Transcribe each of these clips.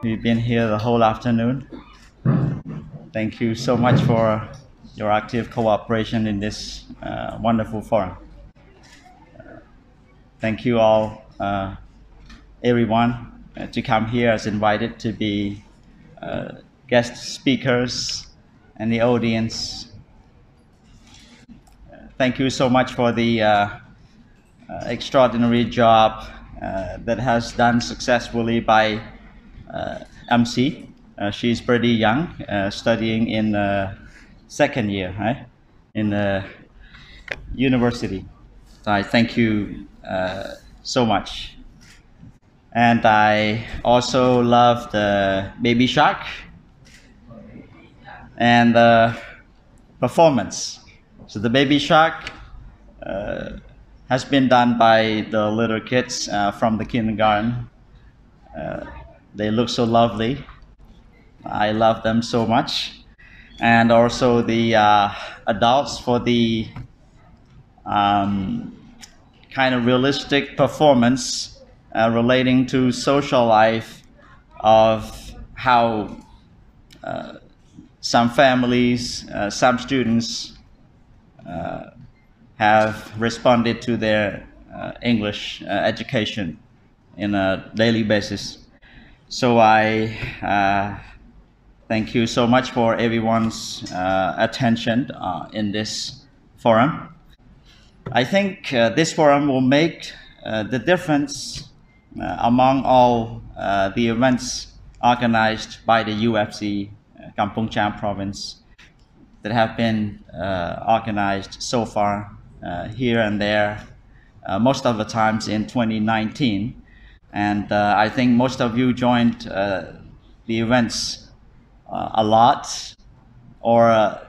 We've been here the whole afternoon. Thank you so much for your active cooperation in this wonderful forum. Thank you all, everyone, to come here as invited to be guest speakers and the audience. Thank you so much for the extraordinary job that has done successfully by MC. She's pretty young, studying in second year, right, in university. So I thank you so much. And I also love the Baby Shark and the performance. So the Baby Shark has been done by the little kids from the kindergarten. They look so lovely. I love them so much. And also the adults for the kind of realistic performance relating to social life of how some families, some students have responded to their English education in a daily basis. So I thank you so much for everyone's attention in this forum. I think this forum will make the difference among all the events organized by the UFC Kampong Cham province that have been organized so far here and there, most of the times in 2019. And I think most of you joined the events a lot, or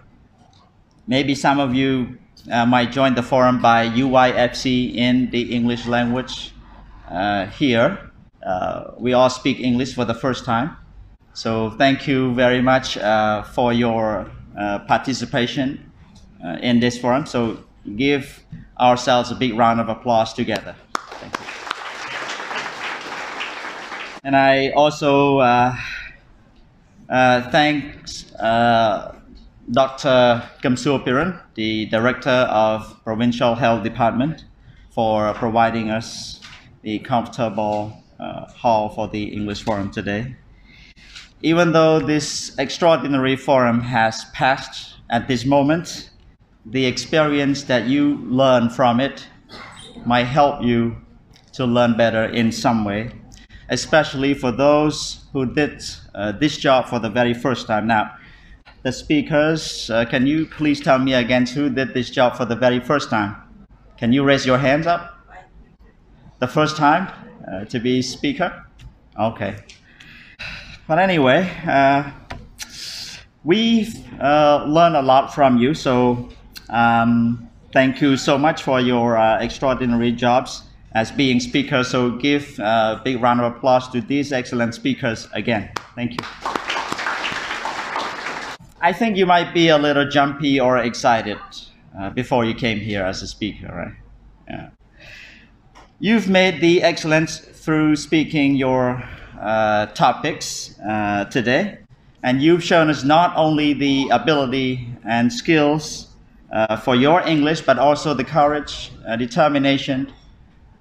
maybe some of you might join the forum by UYFC in the English language here. We all speak English for the first time. So thank you very much for your participation in this forum. So give ourselves a big round of applause together. Thank you. And I also thank Dr. Kosal, the Director of Provincial Health Department, for providing us the comfortable hall for the English Forum today. Even though this extraordinary forum has passed at this moment, the experience that you learn from it might help you to learn better in some way, especially for those who did this job for the very first time. Now, the speakers, can you please tell me again who did this job for the very first time? Can you raise your hands up? The first time to be speaker? Okay. But anyway, we've learned a lot from you, so thank you so much for your extraordinary jobs as being speakers. So give a big round of applause to these excellent speakers again. Thank you. I think you might be a little jumpy or excited before you came here as a speaker, right? Yeah. You've made the excellence through speaking your topics today, and you've shown us not only the ability and skills for your English, but also the courage, determination,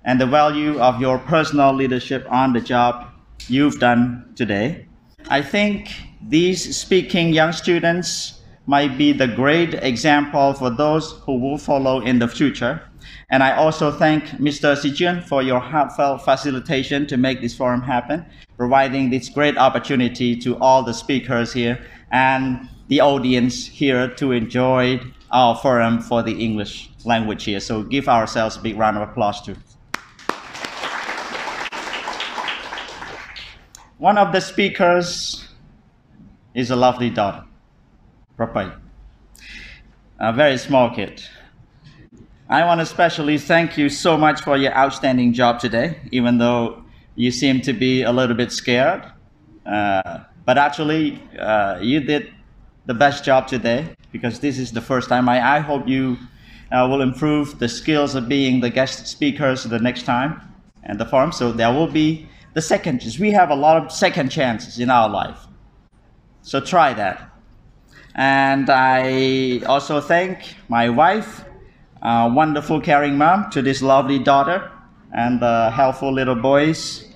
and the value of your personal leadership on the job you've done today. I think these speaking young students might be the great example for those who will follow in the future. And I also thank Mr. Sijun for your heartfelt facilitation to make this forum happen, providing this great opportunity to all the speakers here and the audience here to enjoy our forum for the English language here. So give ourselves a big round of applause too. One of the speakers is a lovely daughter, Propai, a very small kid. I want to especially thank you so much for your outstanding job today, even though you seem to be a little bit scared. But actually, you did the best job today, because this is the first time. I hope you will improve the skills of being the guest speakers the next time and the forum. So there will be the second chance. We have a lot of second chances in our life. So try that. And I also thank my wife, wonderful caring mom, to this lovely daughter, and the helpful little boys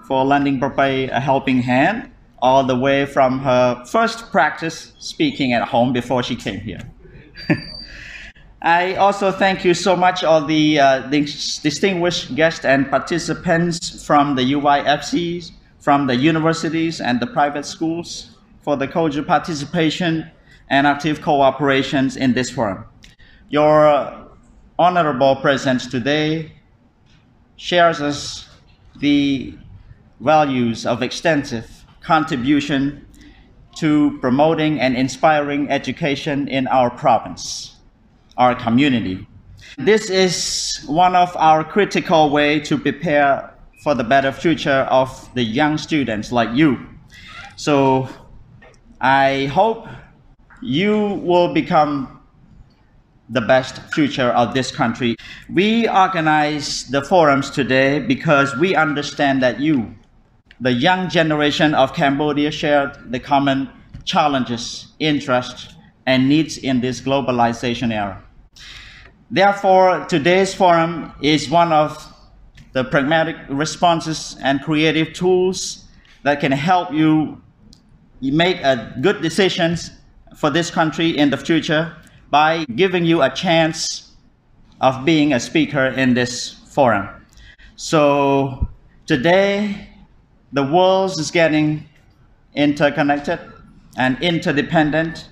for lending Papa a helping hand all the way from her first practice speaking at home before she came here. I also thank you so much, all the distinguished guests and participants from the UYFCs, from the universities and the private schools, for the cordial participation and active cooperations in this forum. Your honorable presence today shares us the values of extensive contribution to promoting and inspiring education in our province, our community. This is one of our critical ways to prepare for the better future of the young students like you. So I hope you will become the best future of this country. We organize the forums today because we understand that you, the young generation of Cambodia, share the common challenges, interests, and needs in this globalization era. Therefore, today's forum is one of the pragmatic responses and creative tools that can help you make good decisions for this country in the future by giving you a chance of being a speaker in this forum. So today, the world is getting interconnected and interdependent.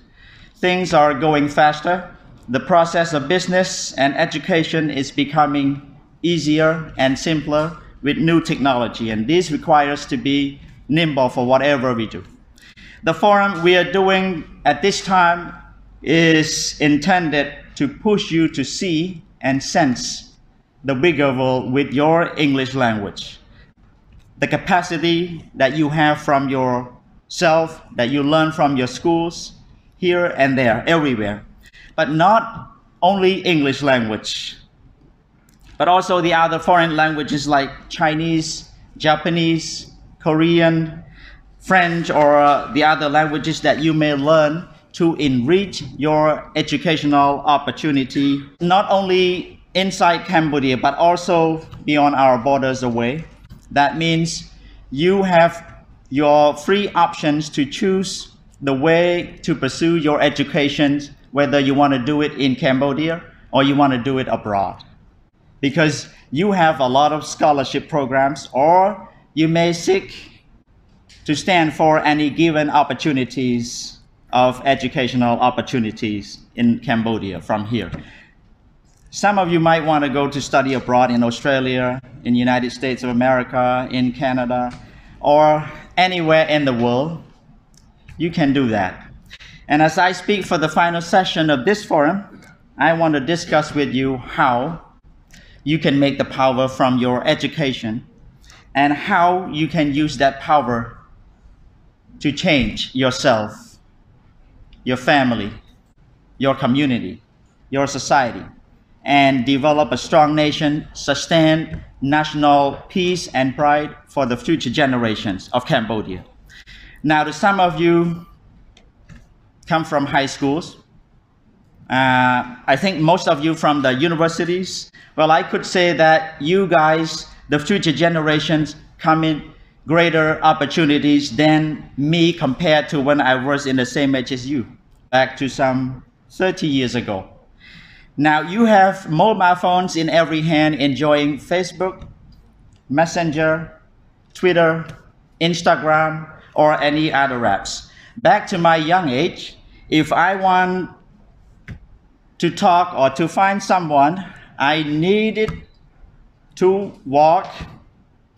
Things are going faster. The process of business and education is becoming easier and simpler with new technology, and this requires us to be nimble for whatever we do. The forum we are doing at this time is intended to push you to see and sense the bigger world with your English language. The capacity that you have from yourself, that you learn from your schools, here and there, everywhere. But not only English language, but also the other foreign languages like Chinese, Japanese, Korean, French, or the other languages that you may learn to enrich your educational opportunity, not only inside Cambodia, but also beyond our borders away. That means you have your free options to choose the way to pursue your education, whether you want to do it in Cambodia or you want to do it abroad. Because you have a lot of scholarship programs, or you may seek to stand for any given opportunities of educational opportunities in Cambodia from here. Some of you might want to go to study abroad in Australia, in the United States of America, in Canada, or anywhere in the world. You can do that. And as I speak for the final session of this forum, I want to discuss with you how you can make the power from your education and how you can use that power to change yourself, your family, your community, your society, and develop a strong nation, sustain national peace and pride for the future generations of Cambodia. Now, to some of you come from high schools. I think most of you from the universities. Well, I could say that you guys, the future generations, come in greater opportunities than me compared to when I was in the same age as you, back to some 30 years ago. Now you have mobile phones in every hand, enjoying Facebook, Messenger, Twitter, Instagram, or any other apps. Back to my young age, if I want to talk or to find someone, I needed to walk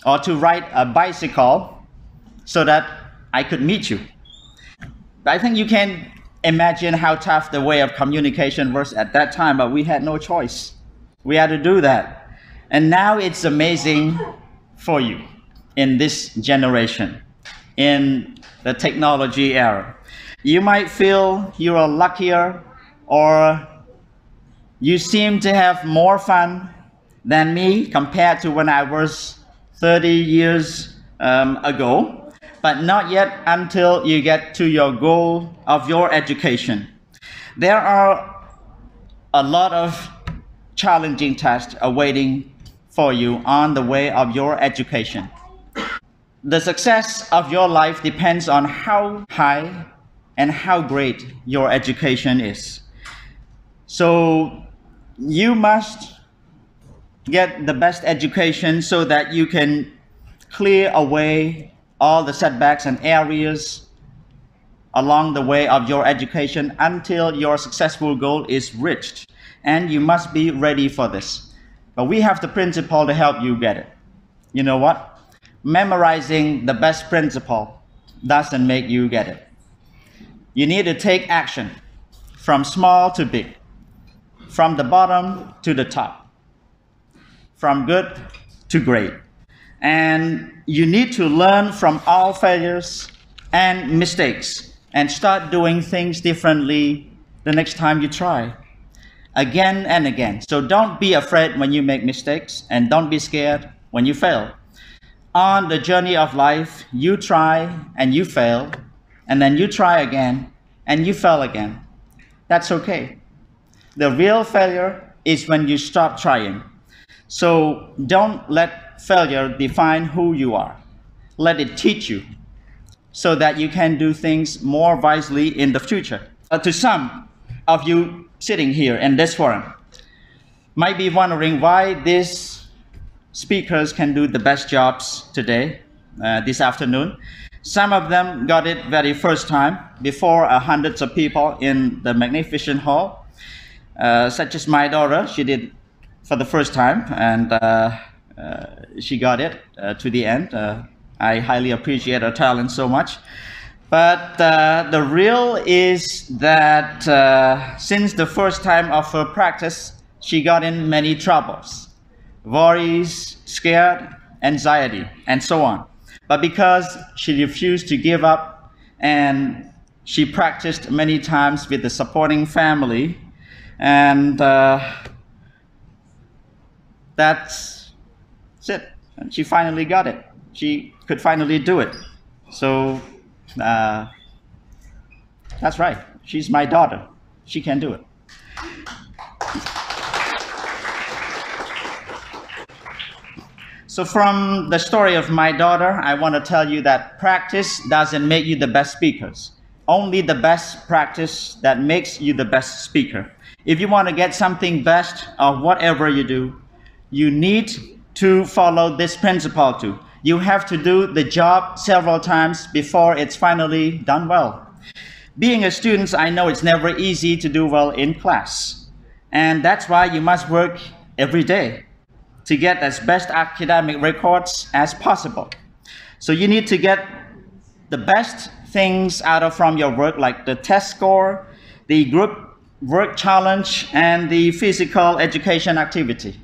or to ride a bicycle so that I could meet you. I think you can imagine how tough the way of communication was at that time, but we had no choice. We had to do that. And now it's amazing for you in this generation, in the technology era. You might feel you are luckier, or you seem to have more fun than me compared to when I was 30 years a goal, but not yet until you get to your goal of your education. There are a lot of challenging tasks awaiting for you on the way of your education. The success of your life depends on how high and how great your education is. So you must get the best education so that you can clear away all the setbacks and areas along the way of your education until your successful goal is reached. And you must be ready for this. But we have the principle to help you get it. You know what? Memorizing the best principle doesn't make you get it. You need to take action from small to big, from the bottom to the top, from good to great. And you need to learn from all failures and mistakes and start doing things differently the next time you try, again and again. So don't be afraid when you make mistakes, and don't be scared when you fail. On the journey of life, you try and you fail, and then you try again and you fail again. That's okay. The real failure is when you stop trying. So don't let failure define who you are. Let it teach you so that you can do things more wisely in the future. To some of you sitting here in this forum might be wondering why these speakers can do the best jobs today, this afternoon. Some of them got it very first time before hundreds of people in the magnificent hall, such as my daughter. She did for the first time, and she got it to the end. I highly appreciate her talent so much. But the real is that since the first time of her practice, she got in many troubles, worries, scared, anxiety, and so on. But because she refused to give up and she practiced many times with the supporting family, and that's it. And she finally got it. She could finally do it. So that's right. She's my daughter. She can do it. So from the story of my daughter, I want to tell you that practice doesn't make you the best speakers. Only the best practice that makes you the best speaker. If you want to get something best of whatever you do, you need to follow this principle too. You have to do the job several times before it's finally done well. Being a student, I know it's never easy to do well in class. And that's why you must work every day to get as best academic records as possible. So you need to get the best things out of from your work, like the test score, the group work challenge, and the physical education activity.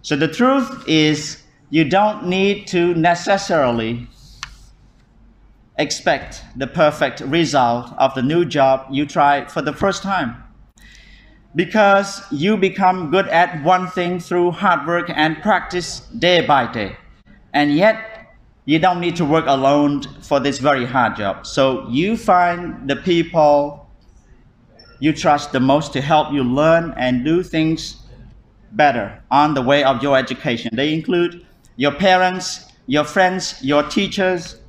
So the truth is, you don't need to necessarily expect the perfect result of the new job you try for the first time, because you become good at one thing through hard work and practice day by day. And yet, you don't need to work alone for this very hard job. So you find the people you trust the most to help you learn and do things better on the way of your education. They include your parents, your friends, your teachers,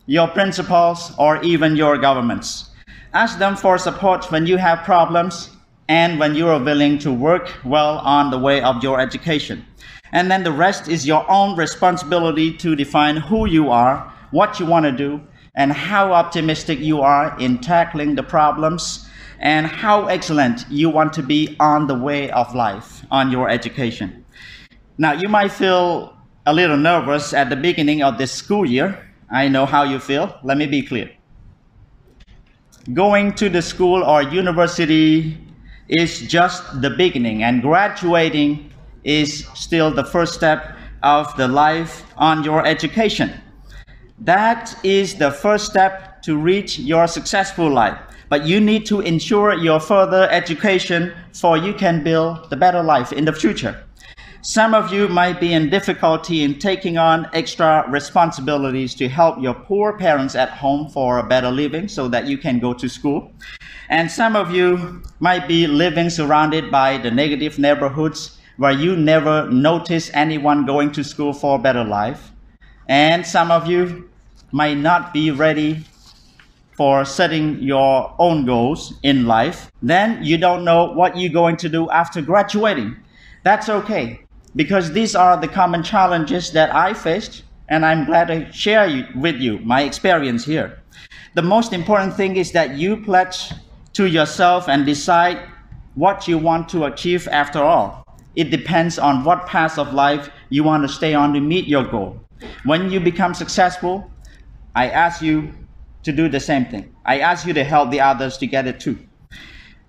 your principals, or even your governments. Ask them for support when you have problems and when you are willing to work well on the way of your education. And then the rest is your own responsibility to define who you are, what you want to do, and how optimistic you are in tackling the problems, and how excellent you want to be on the way of life, on your education. Now, you might feel a little nervous at the beginning of this school year. I know how you feel. Let me be clear. Going to the school or university is just the beginning, and graduating is still the first step of the life on your education. That is the first step to reach your successful life. But you need to ensure your further education so you can build the better life in the future. Some of you might be in difficulty in taking on extra responsibilities to help your poor parents at home for a better living so that you can go to school. And some of you might be living surrounded by the negative neighborhoods where you never notice anyone going to school for a better life. And some of you might not be ready for setting your own goals in life. Then you don't know what you're going to do after graduating. That's okay, because these are the common challenges that I faced, and I'm glad to share with you my experience here. The most important thing is that you pledge to yourself and decide what you want to achieve after all. It depends on what path of life you want to stay on to meet your goal. When you become successful, I ask you to do the same thing. I ask you to help the others to get it too.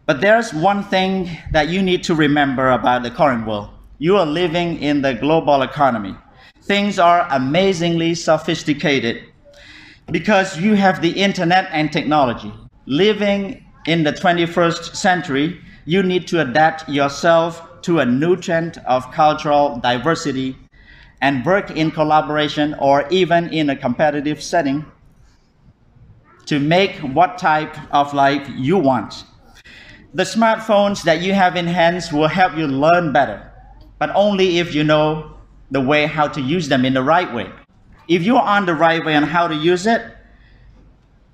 But there's one thing that you need to remember about the current world. You are living in the global economy. Things are amazingly sophisticated because you have the internet and technology. Living in the 21st century, you need to adapt yourself to a new trend of cultural diversity and work in collaboration or even in a competitive setting to make what type of life you want. The smartphones that you have in hands will help you learn better, but only if you know the way how to use them in the right way. If you're on the right way on how to use it,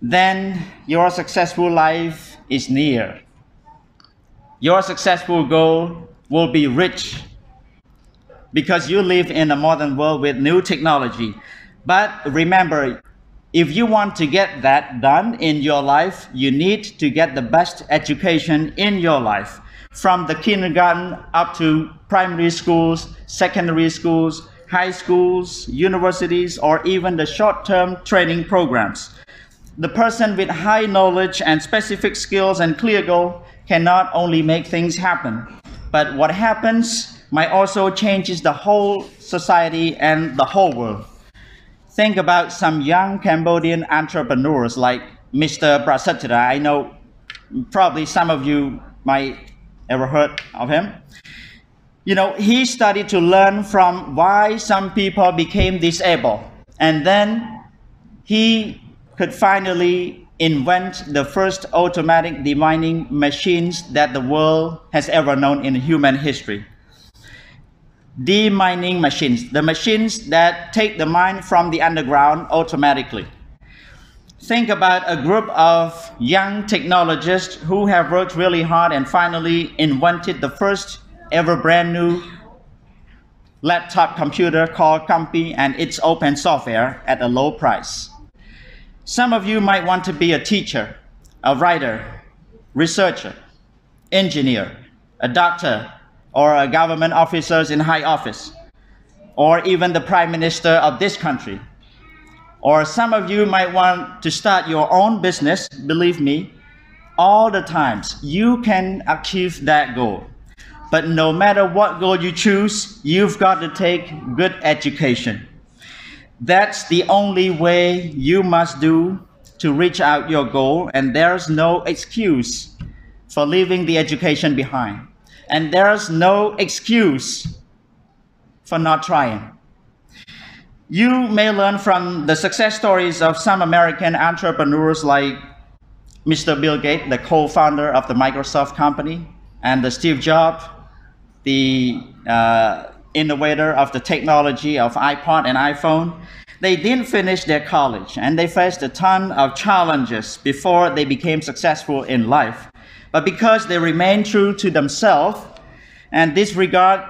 then your successful life is near. Your successful goal will be rich because you live in a modern world with new technology. But remember, if you want to get that done in your life, you need to get the best education in your life, from the kindergarten up to primary schools, secondary schools, high schools, universities, or even the short-term training programs. The person with high knowledge and specific skills and clear goal can not only make things happen, but what happens might also change the whole society and the whole world. Think about some young Cambodian entrepreneurs like Mr. Prasatira. I know probably some of you might ever heard of him. You know, he studied to learn from why some people became disabled. And then he could finally invent the first automatic demining machines that the world has ever known in human history. Demining machines, the machines that take the mine from the underground automatically. Think about a group of young technologists who have worked really hard and finally invented the first ever brand new laptop computer called Compi, and it's open software at a low price. Some of you might want to be a teacher, a writer, researcher, engineer, a doctor, or a government officers in high office, or even the prime minister of this country. Or some of you might want to start your own business. Believe me, all the times you can achieve that goal. But no matter what goal you choose, you've got to take good education. That's the only way you must do to reach out your goal, and there's no excuse for leaving the education behind. And there's no excuse for not trying. You may learn from the success stories of some American entrepreneurs like Mr. Bill Gates, the co-founder of the Microsoft company, and the Steve Jobs, the innovator of the technology of iPod and iPhone. They didn't finish their college, and they faced a ton of challenges before they became successful in life. But because they remained true to themselves and disregard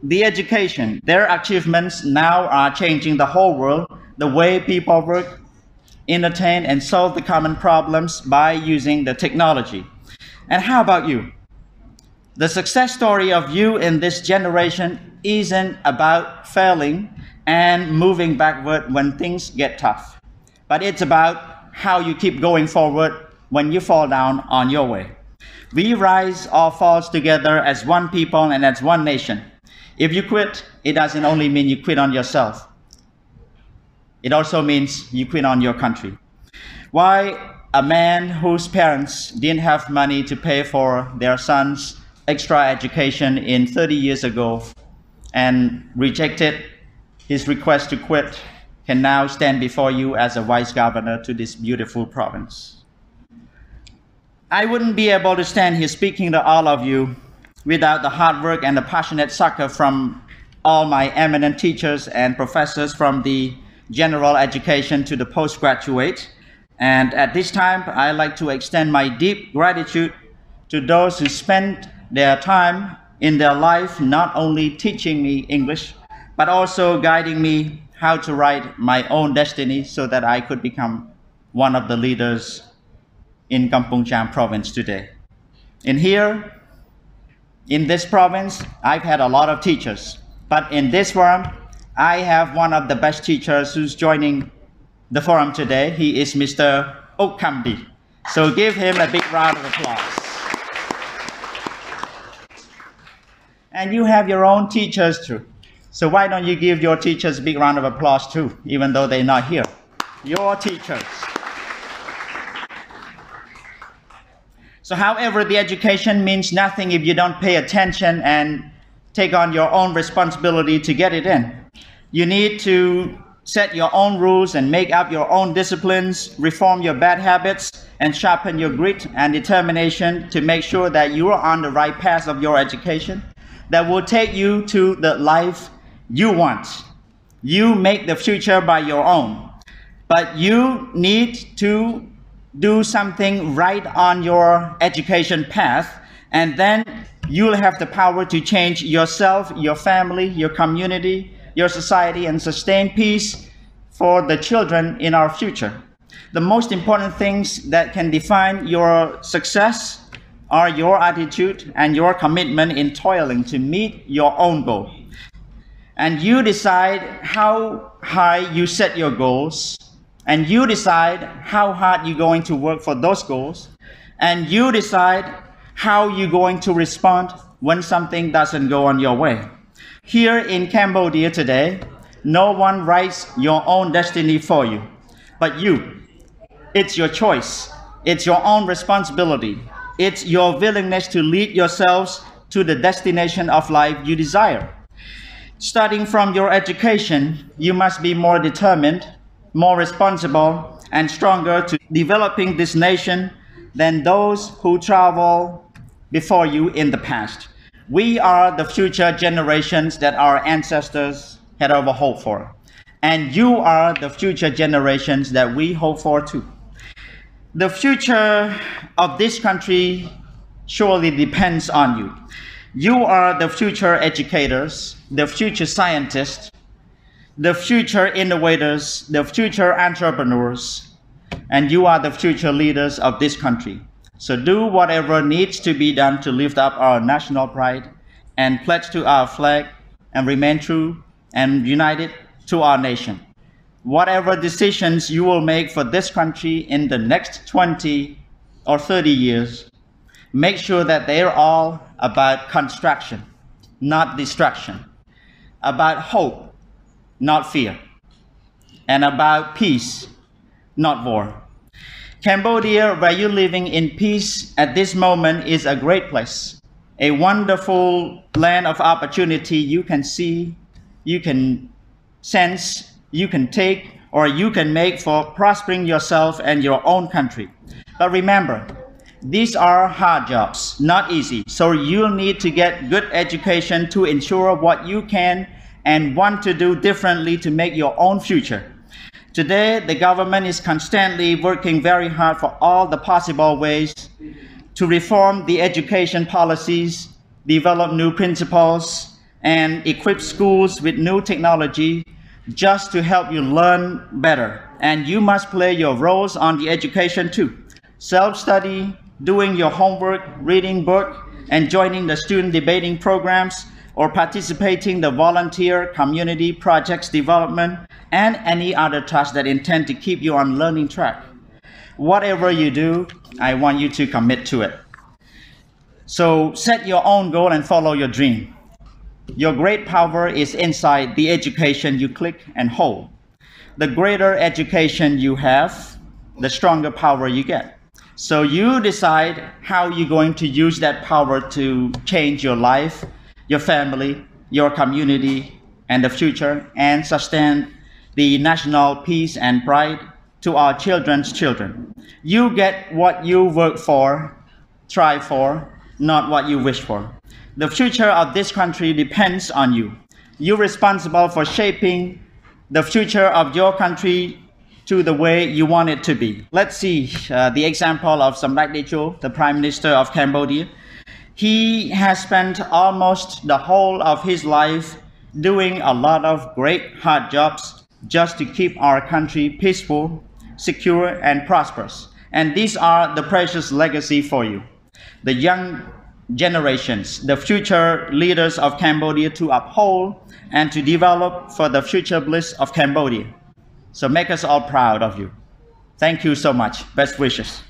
the education, their achievements now are changing the whole world, the way people work, entertain, and solve the common problems by using the technology. And how about you? The success story of you in this generation isn't about failing and moving backward when things get tough, but it's about how you keep going forward when you fall down on your way. We rise or fall together as one people and as one nation. If you quit, it doesn't only mean you quit on yourself. It also means you quit on your country. Why a man whose parents didn't have money to pay for their son's extra education in 30 years ago and rejected his request to quit, can now stand before you as a vice governor to this beautiful province. I wouldn't be able to stand here speaking to all of you without the hard work and the passionate succor from all my eminent teachers and professors from the general education to the postgraduate. And at this time, I'd like to extend my deep gratitude to those who spent their time in their life not only teaching me English, but also guiding me how to write my own destiny so that I could become one of the leaders in Kampong Cham province today. In here, in this province, I've had a lot of teachers, but in this forum, I have one of the best teachers who's joining the forum today. He is Mr. Okamdi. So give him a big round of applause. And you have your own teachers too. So why don't you give your teachers a big round of applause too, even though they're not here? Your teachers. So however, the education means nothing if you don't pay attention and take on your own responsibility to get it in. You need to set your own rules and make up your own disciplines, reform your bad habits, and sharpen your grit and determination to make sure that you are on the right path of your education that will take you to the life you want. You make the future by your own, but you need to do something right on your education path, and then you'll have the power to change yourself, your family, your community, your society, and sustain peace for the children in our future. The most important things that can define your success are your attitude and your commitment in toiling to meet your own goal. And you decide how high you set your goals, and you decide how hard you're going to work for those goals, and you decide how you're going to respond when something doesn't go on your way. Here in Cambodia today, no one writes your own destiny for you, but you. It's your choice. It's your own responsibility. It's your willingness to lead yourselves to the destination of life you desire. Starting from your education, you must be more determined, more responsible, and stronger to developing this nation than those who travel before you in the past. We are the future generations that our ancestors had ever hoped for. And you are the future generations that we hope for too. The future of this country surely depends on you. You are the future educators, the future scientists, the future innovators, the future entrepreneurs, and you are the future leaders of this country. So do whatever needs to be done to lift up our national pride and pledge to our flag and remain true and united to our nation. Whatever decisions you will make for this country in the next 20 or 30 years, make sure that they're all about construction, not destruction, about hope, not fear, and about peace, not war. Cambodia, where you're living in peace at this moment, is a great place, a wonderful land of opportunity you can see, you can sense, you can take, or you can make for prospering yourself and your own country. But remember, these are hard jobs, not easy. So you'll need to get good education to ensure what you can and want to do differently to make your own future. Today, the government is constantly working very hard for all the possible ways to reform the education policies, develop new principles, and equip schools with new technology just to help you learn better. And you must play your roles on the education too. Self-study, doing your homework, reading book, and joining the student debating programs, or participating in the volunteer community projects development, and any other task that intend to keep you on learning track. Whatever you do, I want you to commit to it. So set your own goal and follow your dream. Your great power is inside the education you click and hold. The greater education you have, the stronger power you get. So you decide how you're going to use that power to change your life, your family, your community and the future, and sustain the national peace and pride to our children's children. You get what you work for, try for, not what you wish for. The future of this country depends on you. You're responsible for shaping the future of your country to the way you want it to be. Let's see the example of Samdech Techo, the Prime Minister of Cambodia. He has spent almost the whole of his life doing a lot of great hard jobs just to keep our country peaceful, secure, and prosperous. And these are the precious legacy for you, the young generations, the future leaders of Cambodia, to uphold and to develop for the future bliss of Cambodia. So make us all proud of you. Thank you so much. Best wishes.